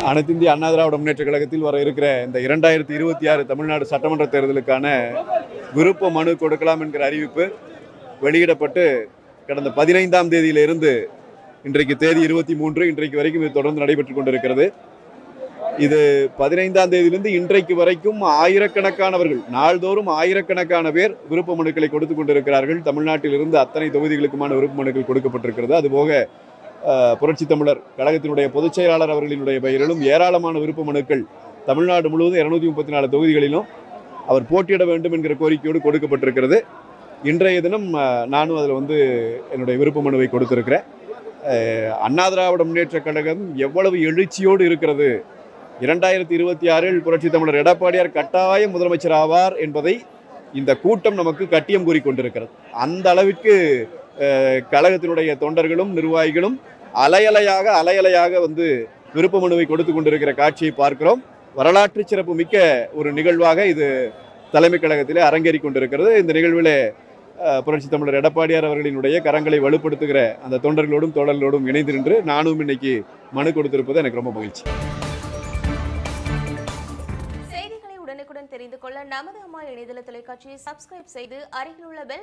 அனைத்து இந்திய அண்ணா திராவிட முன்னேற்ற கழகத்தில் வர இருக்கிற இந்த 2026 தமிழ்நாடு சட்டமன்ற தேர்தலுக்கான விருப்ப மனு கொடுக்கலாம் என்கிற அறிவிப்பு வெளியிடப்பட்டு கடந்த 15ஆம் தேதியிலிருந்து இன்றைக்கு தேதி 23 இன்றைக்கு வரைக்கும் இது தொடர்ந்து நடைபெற்றுக் கொண்டிருக்கிறது. இது 15ஆம் தேதியிலிருந்து இன்றைக்கு வரைக்கும் ஆயிரக்கணக்கானவர்கள், நாள்தோறும் ஆயிரக்கணக்கான பேர் விருப்ப மனுக்களை கொடுத்துக் கொண்டிருக்கிறார்கள். தமிழ்நாட்டிலிருந்து அத்தனை தொகுதிகளுக்குமான விருப்ப மனுக்கள் கொடுக்கப்பட்டிருக்கிறது. அதுபோக புரட்சி தமிழர் கழகத்தினுடைய பொதுச் செயலாளர் அவர்களினுடைய பெயரிலும் ஏராளமான விருப்ப மனுக்கள் தமிழ்நாடு முழுவதும் 234 தொகுதிகளிலும் அவர் போட்டியிட வேண்டும் என்கிற கோரிக்கையோடு கொடுக்கப்பட்டிருக்கிறது. இன்றைய தினம் நானும் அதில் என்னுடைய விருப்ப மனுவை கொடுத்திருக்கிறேன். அண்ணா திராவிட முன்னேற்ற கழகம் எவ்வளவு எழுச்சியோடு இருக்கிறது, 2026 புரட்சி தமிழர் எடப்பாடியார் கட்டாயம் முதலமைச்சர் ஆவார் என்பதை இந்த கூட்டம் நமக்கு கட்டியம் கூறிக்கொண்டிருக்கிறது. அந்த அளவிற்கு கழகத்தினுடைய தொண்டர்களும் நிர்வாகிகளும் அலையலையாக விருப்ப மனுவை கொடுத்து கொண்டிருக்கிற காட்சியை பார்க்கிறோம். வரலாற்று சிறப்பு மிக்க ஒரு நிகழ்வாக இது தலைமை கழகத்திலே அரங்கேறி கொண்டிருக்கிறது. இந்த நிகழ்விலே புரட்சி தமிழர் எடப்பாடியார் அவர்களினுடைய கரங்களை வலுப்படுத்துகிற அந்த தொண்டர்களோடும் தோழர்களோடும் இணைந்து நின்று நானும் இன்னைக்கு மனு கொடுத்திருப்பது எனக்கு ரொம்ப மகிழ்ச்சி. செய்திகளை உடனுக்குடன் தெரிந்து கொள்ள நமது அம்மா இணையதள தொலைக்காட்சியை சப்ஸ்கிரைப் செய்து அருகில் உள்ள பெல்